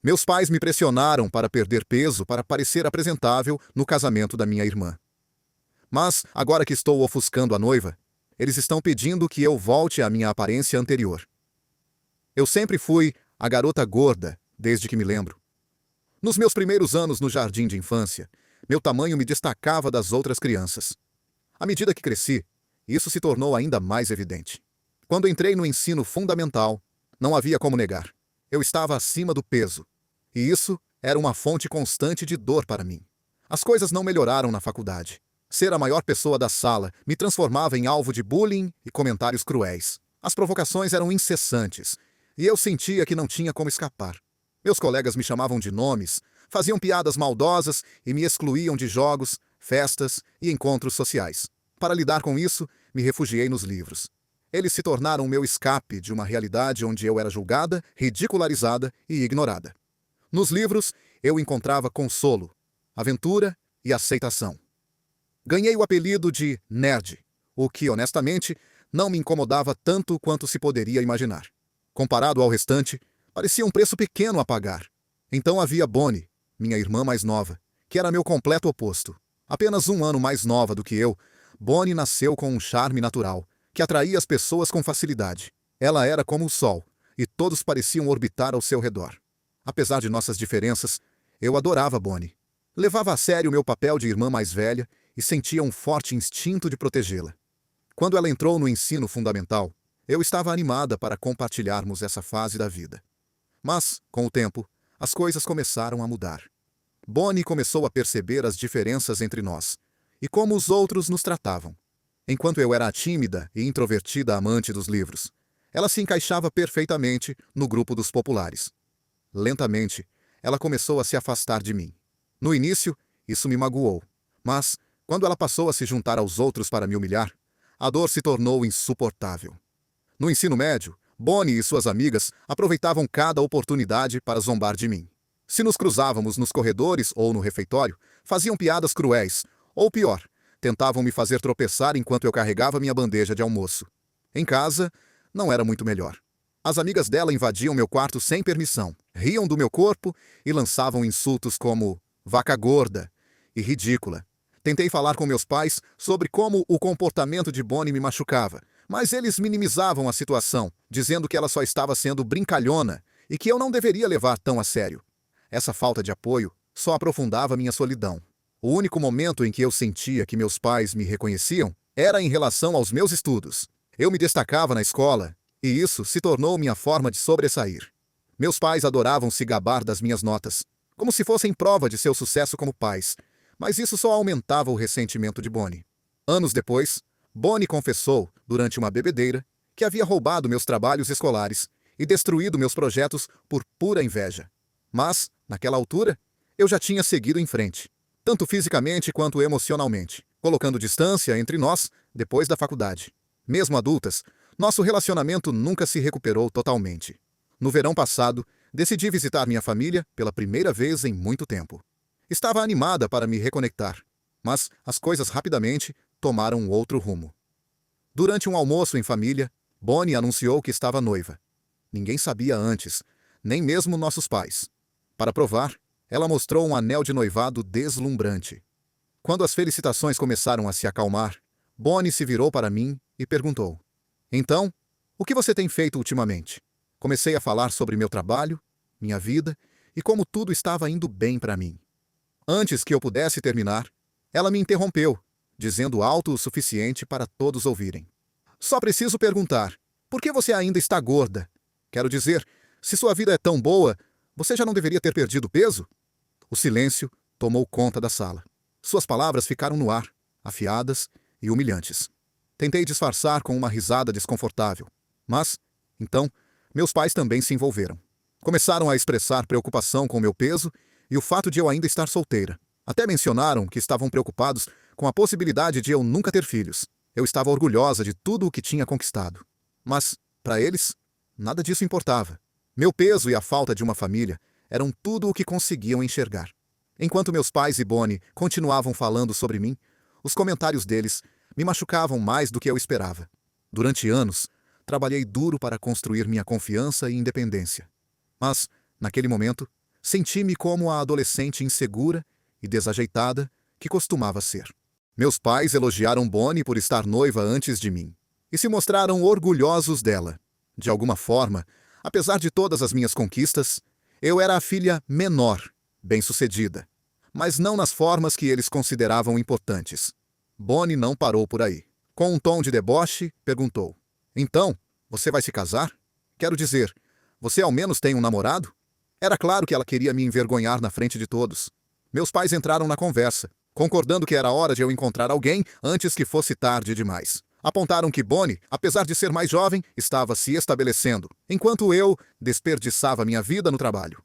Meus pais me pressionaram para perder peso para parecer apresentável no casamento da minha irmã. Mas, agora que estou ofuscando a noiva, eles estão pedindo que eu volte à minha aparência anterior. Eu sempre fui a garota gorda, desde que me lembro. Nos meus primeiros anos no jardim de infância, meu tamanho me destacava das outras crianças. À medida que cresci, isso se tornou ainda mais evidente. Quando entrei no ensino fundamental, não havia como negar. Eu estava acima do peso. E isso era uma fonte constante de dor para mim. As coisas não melhoraram na faculdade. Ser a maior pessoa da sala me transformava em alvo de bullying e comentários cruéis. As provocações eram incessantes, e eu sentia que não tinha como escapar. Meus colegas me chamavam de nomes, faziam piadas maldosas e me excluíam de jogos, festas e encontros sociais. Para lidar com isso, me refugiei nos livros. Eles se tornaram meu escape de uma realidade onde eu era julgada, ridicularizada e ignorada. Nos livros, eu encontrava consolo, aventura e aceitação. Ganhei o apelido de nerd, o que, honestamente, não me incomodava tanto quanto se poderia imaginar. Comparado ao restante, parecia um preço pequeno a pagar. Então havia Bonnie, minha irmã mais nova, que era meu completo oposto. Apenas um ano mais nova do que eu, Bonnie nasceu com um charme natural, que atraía as pessoas com facilidade. Ela era como o sol, e todos pareciam orbitar ao seu redor. Apesar de nossas diferenças, eu adorava Bonnie. Levava a sério o meu papel de irmã mais velha e sentia um forte instinto de protegê-la. Quando ela entrou no ensino fundamental, eu estava animada para compartilharmos essa fase da vida. Mas, com o tempo, as coisas começaram a mudar. Bonnie começou a perceber as diferenças entre nós e como os outros nos tratavam. Enquanto eu era a tímida e introvertida amante dos livros, ela se encaixava perfeitamente no grupo dos populares. Lentamente, ela começou a se afastar de mim. No início, isso me magoou, mas, quando ela passou a se juntar aos outros para me humilhar, a dor se tornou insuportável. No ensino médio, Bonnie e suas amigas aproveitavam cada oportunidade para zombar de mim. Se nos cruzávamos nos corredores ou no refeitório, faziam piadas cruéis, ou pior, tentavam me fazer tropeçar enquanto eu carregava minha bandeja de almoço. Em casa, não era muito melhor. As amigas dela invadiam meu quarto sem permissão, riam do meu corpo e lançavam insultos como vaca gorda e ridícula. Tentei falar com meus pais sobre como o comportamento de Bonnie me machucava, mas eles minimizavam a situação, dizendo que ela só estava sendo brincalhona e que eu não deveria levar tão a sério. Essa falta de apoio só aprofundava minha solidão. O único momento em que eu sentia que meus pais me reconheciam era em relação aos meus estudos. Eu me destacava na escola, e isso se tornou minha forma de sobressair. Meus pais adoravam se gabar das minhas notas, como se fossem prova de seu sucesso como pais, mas isso só aumentava o ressentimento de Bonnie. Anos depois, Bonnie confessou, durante uma bebedeira, que havia roubado meus trabalhos escolares e destruído meus projetos por pura inveja. Mas, naquela altura, eu já tinha seguido em frente, tanto fisicamente quanto emocionalmente, colocando distância entre nós depois da faculdade. Mesmo adultas, nosso relacionamento nunca se recuperou totalmente. No verão passado, decidi visitar minha família pela primeira vez em muito tempo. Estava animada para me reconectar, mas as coisas rapidamente tomaram um outro rumo. Durante um almoço em família, Bonnie anunciou que estava noiva. Ninguém sabia antes, nem mesmo nossos pais. Para provar, ela mostrou um anel de noivado deslumbrante. Quando as felicitações começaram a se acalmar, Bonnie se virou para mim e perguntou: "Então, o que você tem feito ultimamente?" Comecei a falar sobre meu trabalho, minha vida e como tudo estava indo bem para mim. Antes que eu pudesse terminar, ela me interrompeu, dizendo alto o suficiente para todos ouvirem: "Só preciso perguntar, por que você ainda está gorda? Quero dizer, se sua vida é tão boa, você já não deveria ter perdido peso?" O silêncio tomou conta da sala. Suas palavras ficaram no ar, afiadas e humilhantes. Tentei disfarçar com uma risada desconfortável, mas, então, meus pais também se envolveram. Começaram a expressar preocupação com meu peso e o fato de eu ainda estar solteira. Até mencionaram que estavam preocupados com a possibilidade de eu nunca ter filhos. Eu estava orgulhosa de tudo o que tinha conquistado. Mas, para eles, nada disso importava. Meu peso e a falta de uma família eram tudo o que conseguiam enxergar. Enquanto meus pais e Bonnie continuavam falando sobre mim, os comentários deles me machucavam mais do que eu esperava. Durante anos, trabalhei duro para construir minha confiança e independência. Mas, naquele momento, Senti-me como a adolescente insegura e desajeitada que costumava ser. Meus pais elogiaram Bonnie por estar noiva antes de mim e se mostraram orgulhosos dela. De alguma forma, apesar de todas as minhas conquistas, eu era a filha menor, bem-sucedida, mas não nas formas que eles consideravam importantes. Bonnie não parou por aí. Com um tom de deboche, perguntou: "Então, você vai se casar? Quero dizer, você ao menos tem um namorado?" Era claro que ela queria me envergonhar na frente de todos. Meus pais entraram na conversa, concordando que era hora de eu encontrar alguém antes que fosse tarde demais. Apontaram que Bonnie, apesar de ser mais jovem, estava se estabelecendo, enquanto eu desperdiçava minha vida no trabalho.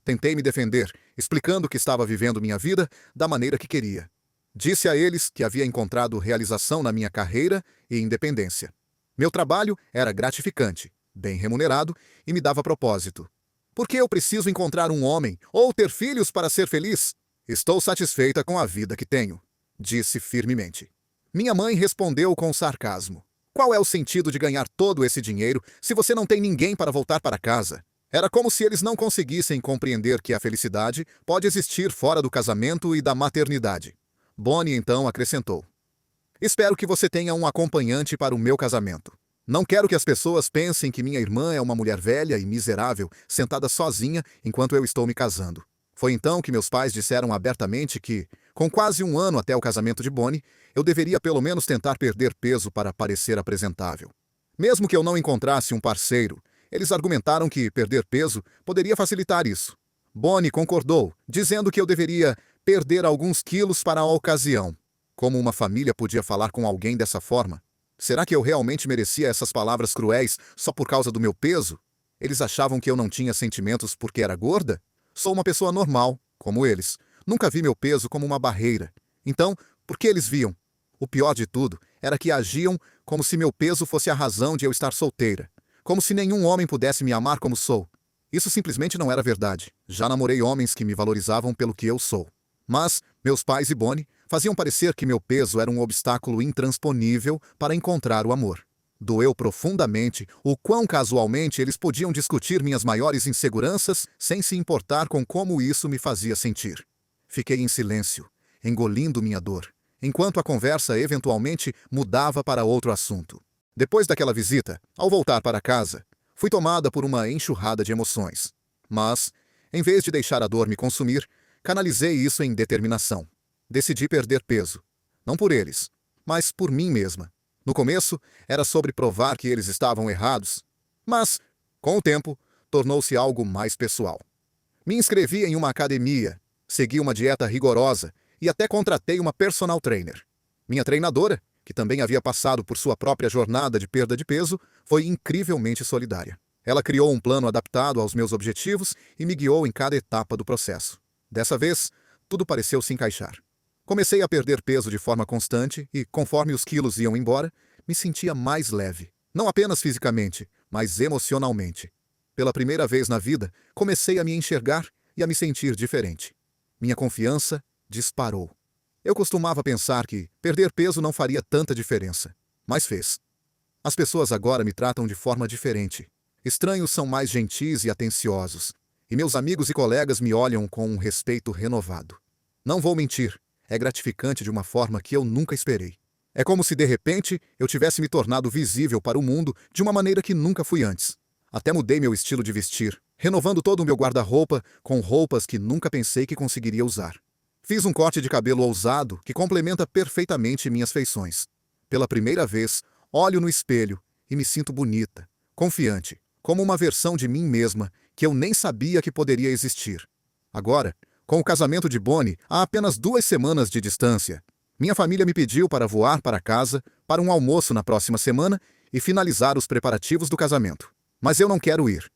Tentei me defender, explicando que estava vivendo minha vida da maneira que queria. Disse a eles que havia encontrado realização na minha carreira e independência. Meu trabalho era gratificante, bem remunerado e me dava propósito. Por que eu preciso encontrar um homem ou ter filhos para ser feliz? Estou satisfeita com a vida que tenho, disse firmemente. Minha mãe respondeu com sarcasmo: "Qual é o sentido de ganhar todo esse dinheiro se você não tem ninguém para voltar para casa?" Era como se eles não conseguissem compreender que a felicidade pode existir fora do casamento e da maternidade. Bonnie então acrescentou: "Espero que você tenha um acompanhante para o meu casamento. Não quero que as pessoas pensem que minha irmã é uma mulher velha e miserável, sentada sozinha enquanto eu estou me casando." Foi então que meus pais disseram abertamente que, com quase um ano até o casamento de Bonnie, eu deveria pelo menos tentar perder peso para parecer apresentável. Mesmo que eu não encontrasse um parceiro, eles argumentaram que perder peso poderia facilitar isso. Bonnie concordou, dizendo que eu deveria perder alguns quilos para a ocasião. Como uma família podia falar com alguém dessa forma? Será que eu realmente merecia essas palavras cruéis só por causa do meu peso? Eles achavam que eu não tinha sentimentos porque era gorda? Sou uma pessoa normal, como eles. Nunca vi meu peso como uma barreira. Então, por que eles viam? O pior de tudo era que agiam como se meu peso fosse a razão de eu estar solteira. Como se nenhum homem pudesse me amar como sou. Isso simplesmente não era verdade. Já namorei homens que me valorizavam pelo que eu sou. Mas meus pais e Bonnie faziam parecer que meu peso era um obstáculo intransponível para encontrar o amor. Doeu profundamente o quão casualmente eles podiam discutir minhas maiores inseguranças sem se importar com como isso me fazia sentir. Fiquei em silêncio, engolindo minha dor, enquanto a conversa eventualmente mudava para outro assunto. Depois daquela visita, ao voltar para casa, fui tomada por uma enxurrada de emoções. Mas, em vez de deixar a dor me consumir, canalizei isso em determinação. Decidi perder peso. Não por eles, mas por mim mesma. No começo, era sobre provar que eles estavam errados. Mas, com o tempo, tornou-se algo mais pessoal. Me inscrevi em uma academia, segui uma dieta rigorosa e até contratei uma personal trainer. Minha treinadora, que também havia passado por sua própria jornada de perda de peso, foi incrivelmente solidária. Ela criou um plano adaptado aos meus objetivos e me guiou em cada etapa do processo. Dessa vez, tudo pareceu se encaixar. Comecei a perder peso de forma constante e, conforme os quilos iam embora, me sentia mais leve. Não apenas fisicamente, mas emocionalmente. Pela primeira vez na vida, comecei a me enxergar e a me sentir diferente. Minha confiança disparou. Eu costumava pensar que perder peso não faria tanta diferença, mas fez. As pessoas agora me tratam de forma diferente. Estranhos são mais gentis e atenciosos, e meus amigos e colegas me olham com um respeito renovado. Não vou mentir. É gratificante de uma forma que eu nunca esperei. É como se, de repente, eu tivesse me tornado visível para o mundo de uma maneira que nunca fui antes. Até mudei meu estilo de vestir, renovando todo o meu guarda-roupa com roupas que nunca pensei que conseguiria usar. Fiz um corte de cabelo ousado que complementa perfeitamente minhas feições. Pela primeira vez, olho no espelho e me sinto bonita, confiante, como uma versão de mim mesma que eu nem sabia que poderia existir. Agora, com o casamento de Bonnie a apenas 2 semanas de distância, minha família me pediu para voar para casa para um almoço na próxima semana e finalizar os preparativos do casamento. Mas eu não quero ir.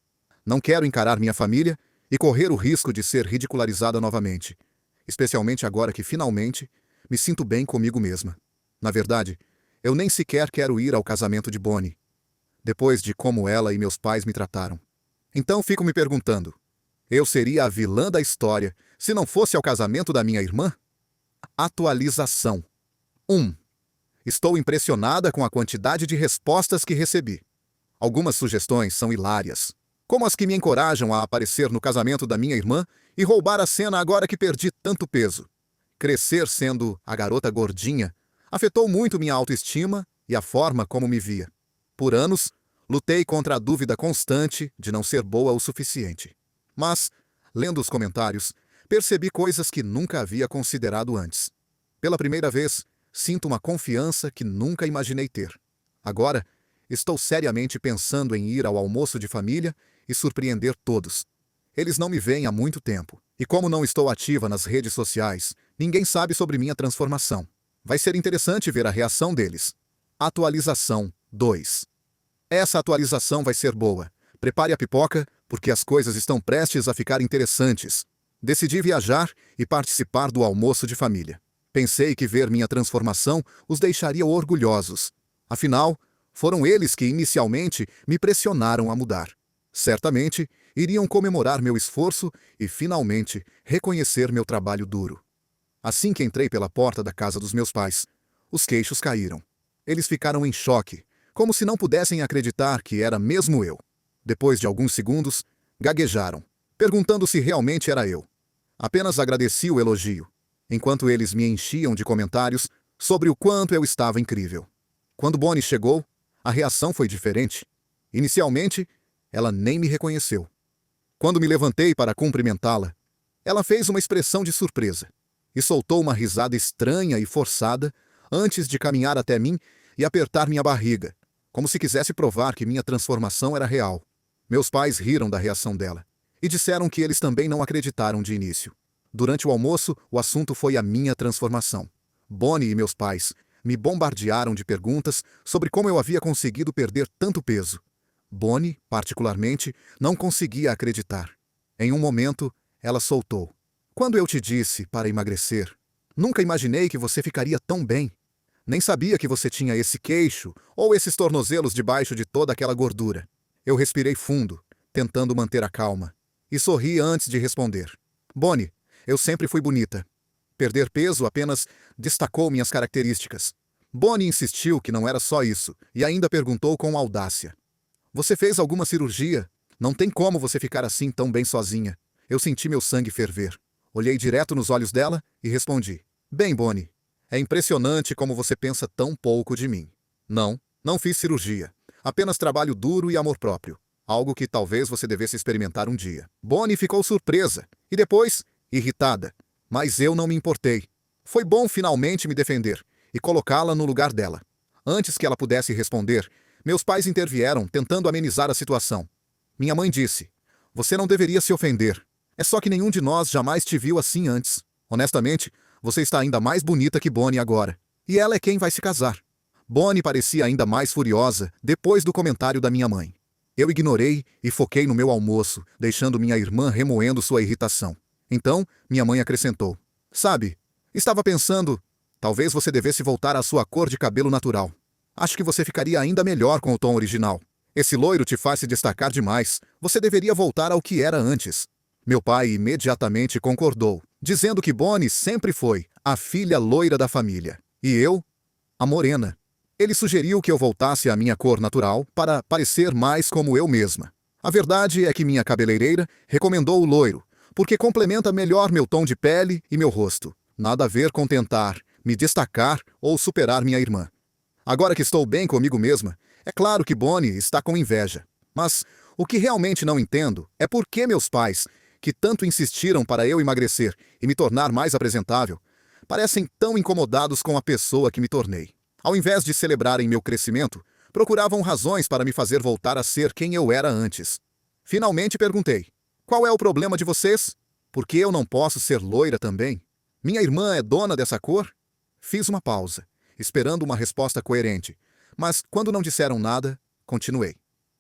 Não quero encarar minha família e correr o risco de ser ridicularizada novamente, especialmente agora que finalmente me sinto bem comigo mesma. Na verdade, eu nem sequer quero ir ao casamento de Bonnie, depois de como ela e meus pais me trataram. Então fico me perguntando: eu seria a vilã da história se não fosse ao casamento da minha irmã? Atualização. 1. Estou impressionada com a quantidade de respostas que recebi. Algumas sugestões são hilárias, como as que me encorajam a aparecer no casamento da minha irmã e roubar a cena agora que perdi tanto peso. Crescer sendo a garota gordinha afetou muito minha autoestima e a forma como me via. Por anos, lutei contra a dúvida constante de não ser boa o suficiente. Mas, lendo os comentários, percebi coisas que nunca havia considerado antes. Pela primeira vez, sinto uma confiança que nunca imaginei ter. Agora, estou seriamente pensando em ir ao almoço de família e surpreender todos. Eles não me veem há muito tempo, e como não estou ativa nas redes sociais, ninguém sabe sobre minha transformação. Vai ser interessante ver a reação deles. Atualização 2. Essa atualização vai ser boa. Prepare a pipoca, porque as coisas estão prestes a ficar interessantes. Decidi viajar e participar do almoço de família. Pensei que ver minha transformação os deixaria orgulhosos. Afinal, foram eles que inicialmente me pressionaram a mudar. Certamente, iriam comemorar meu esforço e, finalmente, reconhecer meu trabalho duro. Assim que entrei pela porta da casa dos meus pais, os queixos caíram. Eles ficaram em choque, como se não pudessem acreditar que era mesmo eu. Depois de alguns segundos, gaguejaram, perguntando se realmente era eu. Apenas agradeci o elogio, enquanto eles me enchiam de comentários sobre o quanto eu estava incrível. Quando Bonnie chegou, a reação foi diferente. Inicialmente, ela nem me reconheceu. Quando me levantei para cumprimentá-la, ela fez uma expressão de surpresa e soltou uma risada estranha e forçada antes de caminhar até mim e apertar minha barriga, como se quisesse provar que minha transformação era real. Meus pais riram da reação dela e disseram que eles também não acreditaram de início. Durante o almoço, o assunto foi a minha transformação. Bonnie e meus pais me bombardearam de perguntas sobre como eu havia conseguido perder tanto peso. Bonnie, particularmente, não conseguia acreditar. Em um momento, ela soltou: "Quando eu te disse para emagrecer, nunca imaginei que você ficaria tão bem. Nem sabia que você tinha esse queixo ou esses tornozelos debaixo de toda aquela gordura." Eu respirei fundo, tentando manter a calma, e sorri antes de responder. "Bonnie, eu sempre fui bonita. Perder peso apenas destacou minhas características." Bonnie insistiu que não era só isso, e ainda perguntou com audácia: "Você fez alguma cirurgia? Não tem como você ficar assim tão bem sozinha." Eu senti meu sangue ferver. Olhei direto nos olhos dela e respondi: "Bem, Bonnie, é impressionante como você pensa tão pouco de mim. Não fiz cirurgia. Apenas trabalho duro e amor próprio. Algo que talvez você devesse experimentar um dia." Bonnie ficou surpresa e depois irritada, mas eu não me importei. Foi bom finalmente me defender e colocá-la no lugar dela. Antes que ela pudesse responder, meus pais intervieram, tentando amenizar a situação. Minha mãe disse: "Você não deveria se ofender. É só que nenhum de nós jamais te viu assim antes. Honestamente, você está ainda mais bonita que Bonnie agora. E ela é quem vai se casar." Bonnie parecia ainda mais furiosa depois do comentário da minha mãe. Eu ignorei e foquei no meu almoço, deixando minha irmã remoendo sua irritação. Então, minha mãe acrescentou: "Sabe, estava pensando, talvez você devesse voltar à sua cor de cabelo natural. Acho que você ficaria ainda melhor com o tom original. Esse loiro te faz se destacar demais. Você deveria voltar ao que era antes." Meu pai imediatamente concordou, dizendo que Bonnie sempre foi a filha loira da família, e eu, a morena. Ele sugeriu que eu voltasse à minha cor natural para parecer mais como eu mesma. A verdade é que minha cabeleireira recomendou o loiro, porque complementa melhor meu tom de pele e meu rosto. Nada a ver com tentar me destacar ou superar minha irmã. Agora que estou bem comigo mesma, é claro que Bonnie está com inveja. Mas o que realmente não entendo é por que meus pais, que tanto insistiram para eu emagrecer e me tornar mais apresentável, parecem tão incomodados com a pessoa que me tornei. Ao invés de celebrarem meu crescimento, procuravam razões para me fazer voltar a ser quem eu era antes. Finalmente perguntei: "Qual é o problema de vocês? Por que eu não posso ser loira também? Minha irmã é dona dessa cor?" Fiz uma pausa, esperando uma resposta coerente, mas quando não disseram nada, continuei: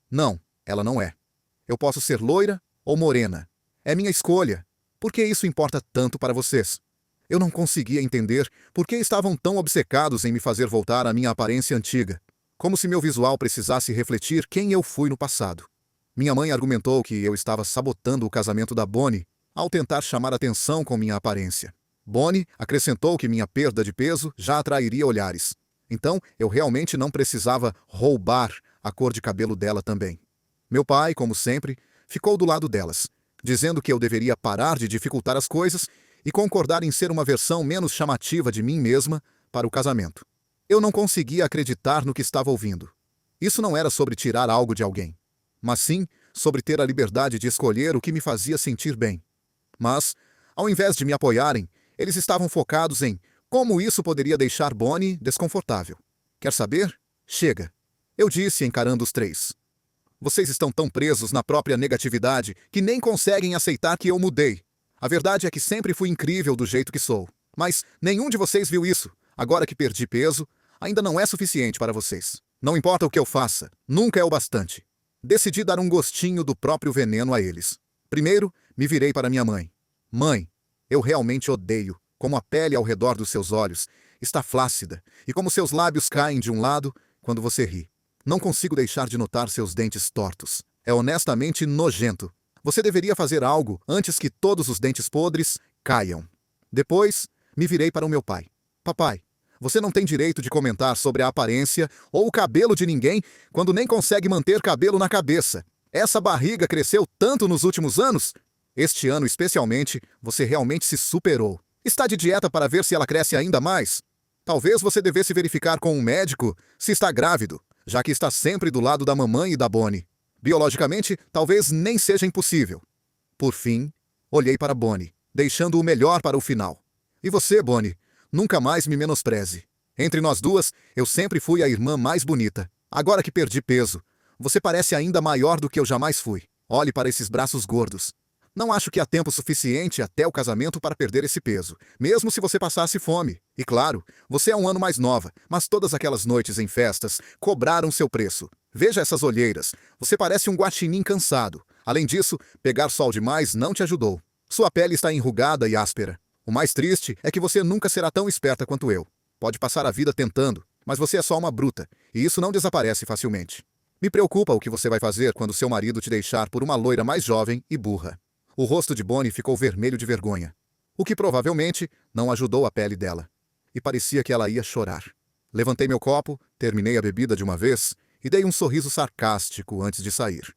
"Não, ela não é. Eu posso ser loira ou morena. É minha escolha. Por que isso importa tanto para vocês?" Eu não conseguia entender por que estavam tão obcecados em me fazer voltar à minha aparência antiga, como se meu visual precisasse refletir quem eu fui no passado. Minha mãe argumentou que eu estava sabotando o casamento da Bonnie ao tentar chamar atenção com minha aparência. Bonnie acrescentou que minha perda de peso já atrairia olhares. Então, eu realmente não precisava roubar a cor de cabelo dela também. Meu pai, como sempre, ficou do lado delas, dizendo que eu deveria parar de dificultar as coisas e concordar em ser uma versão menos chamativa de mim mesma para o casamento. Eu não conseguia acreditar no que estava ouvindo. Isso não era sobre tirar algo de alguém, mas sim sobre ter a liberdade de escolher o que me fazia sentir bem. Mas, ao invés de me apoiarem, eles estavam focados em como isso poderia deixar Bonnie desconfortável. Quer saber? Chega. Eu disse, encarando os três. Vocês estão tão presos na própria negatividade que nem conseguem aceitar que eu mudei. A verdade é que sempre fui incrível do jeito que sou. Mas nenhum de vocês viu isso. Agora que perdi peso, ainda não é suficiente para vocês. Não importa o que eu faça, nunca é o bastante. Decidi dar um gostinho do próprio veneno a eles. Primeiro, me virei para minha mãe. Mãe, eu realmente odeio como a pele ao redor dos seus olhos está flácida e como seus lábios caem de um lado quando você ri. Não consigo deixar de notar seus dentes tortos. É honestamente nojento. Você deveria fazer algo antes que todos os dentes podres caiam. Depois, me virei para o meu pai. Papai, você não tem direito de comentar sobre a aparência ou o cabelo de ninguém quando nem consegue manter cabelo na cabeça. Essa barriga cresceu tanto nos últimos anos. Este ano, especialmente, você realmente se superou. Está de dieta para ver se ela cresce ainda mais? Talvez você devesse verificar com um médico se está grávido, já que está sempre do lado da mamãe e da Bonnie. Biologicamente, talvez nem seja impossível. Por fim, olhei para Bonnie, deixando o melhor para o final. E você, Bonnie, nunca mais me menospreze. Entre nós duas, eu sempre fui a irmã mais bonita. Agora que perdi peso, você parece ainda maior do que eu jamais fui. Olhe para esses braços gordos. Não acho que há tempo suficiente até o casamento para perder esse peso, mesmo se você passasse fome. E claro, você é um ano mais nova, mas todas aquelas noites em festas cobraram seu preço. Veja essas olheiras, você parece um guaxinim cansado. Além disso, pegar sol demais não te ajudou. Sua pele está enrugada e áspera. O mais triste é que você nunca será tão esperta quanto eu. Pode passar a vida tentando, mas você é só uma bruta, e isso não desaparece facilmente. Me preocupa o que você vai fazer quando seu marido te deixar por uma loira mais jovem e burra. O rosto de Bonnie ficou vermelho de vergonha, o que provavelmente não ajudou a pele dela. E parecia que ela ia chorar. Levantei meu copo, terminei a bebida de uma vez e dei um sorriso sarcástico antes de sair.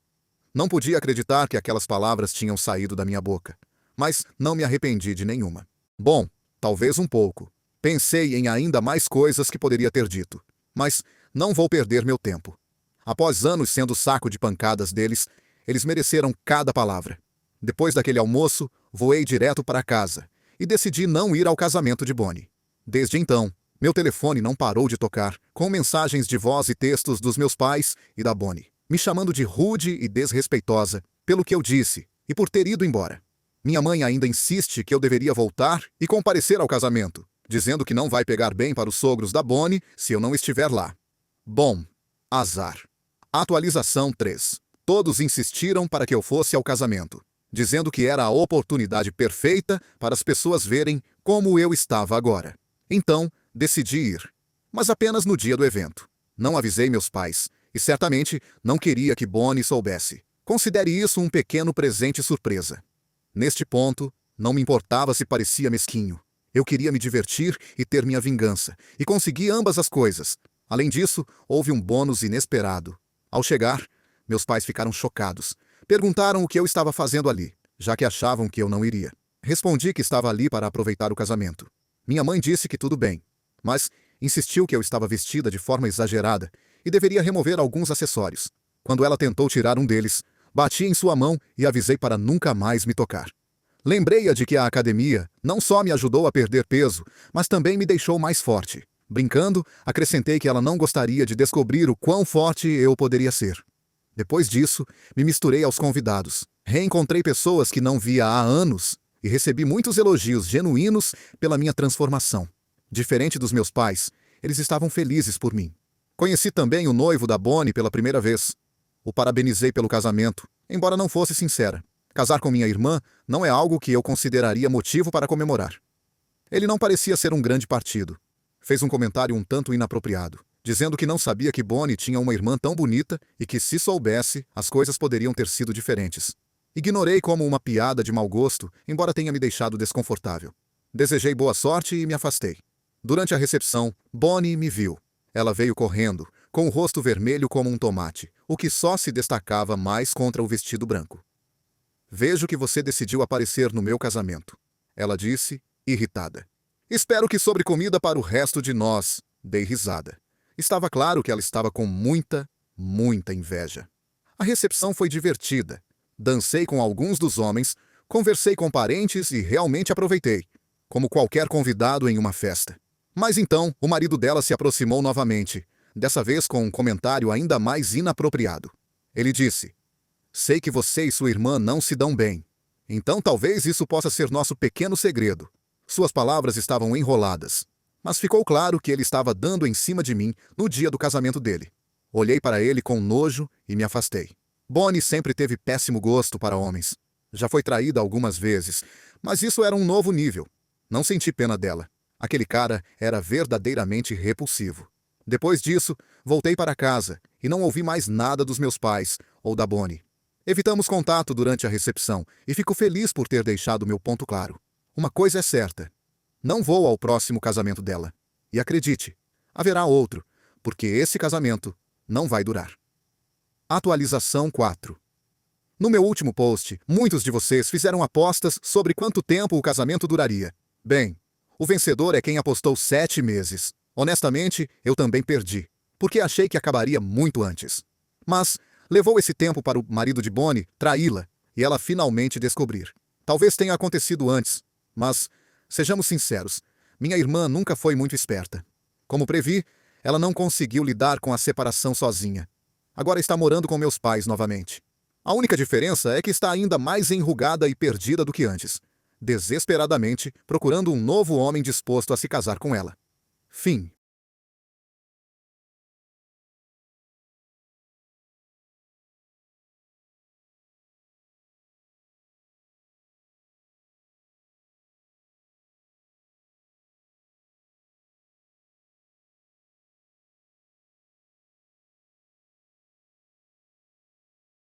Não podia acreditar que aquelas palavras tinham saído da minha boca, mas não me arrependi de nenhuma. Bom, talvez um pouco. Pensei em ainda mais coisas que poderia ter dito, mas não vou perder meu tempo. Após anos sendo saco de pancadas deles, eles mereceram cada palavra. Depois daquele almoço, voei direto para casa e decidi não ir ao casamento de Bonnie. Desde então, meu telefone não parou de tocar, com mensagens de voz e textos dos meus pais e da Bonnie, me chamando de rude e desrespeitosa pelo que eu disse e por ter ido embora. Minha mãe ainda insiste que eu deveria voltar e comparecer ao casamento, dizendo que não vai pegar bem para os sogros da Bonnie se eu não estiver lá. Bom, azar. Atualização 3. Todos insistiram para que eu fosse ao casamento, dizendo que era a oportunidade perfeita para as pessoas verem como eu estava agora. Então, decidi ir, mas apenas no dia do evento. Não avisei meus pais, e certamente não queria que Bonnie soubesse. Considere isso um pequeno presente surpresa. Neste ponto, não me importava se parecia mesquinho. Eu queria me divertir e ter minha vingança, e consegui ambas as coisas. Além disso, houve um bônus inesperado. Ao chegar, meus pais ficaram chocados. Perguntaram o que eu estava fazendo ali, já que achavam que eu não iria. Respondi que estava ali para aproveitar o casamento. Minha mãe disse que tudo bem, mas insistiu que eu estava vestida de forma exagerada e deveria remover alguns acessórios. Quando ela tentou tirar um deles, bati em sua mão e avisei para nunca mais me tocar. Lembrei-a de que a academia não só me ajudou a perder peso, mas também me deixou mais forte. Brincando, acrescentei que ela não gostaria de descobrir o quão forte eu poderia ser. Depois disso, me misturei aos convidados. Reencontrei pessoas que não via há anos e recebi muitos elogios genuínos pela minha transformação. Diferente dos meus pais, eles estavam felizes por mim. Conheci também o noivo da Bonnie pela primeira vez. O parabenizei pelo casamento, embora não fosse sincera. Casar com minha irmã não é algo que eu consideraria motivo para comemorar. Ele não parecia ser um grande partido. Fez um comentário um tanto inapropriado, dizendo que não sabia que Bonnie tinha uma irmã tão bonita e que, se soubesse, as coisas poderiam ter sido diferentes. Ignorei como uma piada de mau gosto, embora tenha me deixado desconfortável. Desejei boa sorte e me afastei. Durante a recepção, Bonnie me viu. Ela veio correndo, com o rosto vermelho como um tomate, o que só se destacava mais contra o vestido branco. Vejo que você decidiu aparecer no meu casamento. Ela disse, irritada. Espero que sobre comida para o resto de nós. Dei risada. Estava claro que ela estava com muita inveja. A recepção foi divertida. Dancei com alguns dos homens, conversei com parentes e realmente aproveitei, como qualquer convidado em uma festa. Mas então, o marido dela se aproximou novamente, dessa vez com um comentário ainda mais inapropriado. Ele disse: sei que você e sua irmã não se dão bem. Então talvez isso possa ser nosso pequeno segredo. Suas palavras estavam enroladas, mas ficou claro que ele estava dando em cima de mim no dia do casamento dele. Olhei para ele com nojo e me afastei. Bonnie sempre teve péssimo gosto para homens. Já foi traída algumas vezes, mas isso era um novo nível. Não senti pena dela. Aquele cara era verdadeiramente repulsivo. Depois disso, voltei para casa e não ouvi mais nada dos meus pais ou da Bonnie. Evitamos contato durante a recepção e fico feliz por ter deixado meu ponto claro. Uma coisa é certa: não vou ao próximo casamento dela. E acredite, haverá outro, porque esse casamento não vai durar. Atualização 4. No meu último post, muitos de vocês fizeram apostas sobre quanto tempo o casamento duraria. Bem, o vencedor é quem apostou 7 meses. Honestamente, eu também perdi, porque achei que acabaria muito antes. Mas levou esse tempo para o marido de Bonnie traí-la e ela finalmente descobrir. Talvez tenha acontecido antes, mas, sejamos sinceros, minha irmã nunca foi muito esperta. Como previ, ela não conseguiu lidar com a separação sozinha. Agora está morando com meus pais novamente. A única diferença é que está ainda mais enrugada e perdida do que antes, desesperadamente procurando um novo homem disposto a se casar com ela. Fim.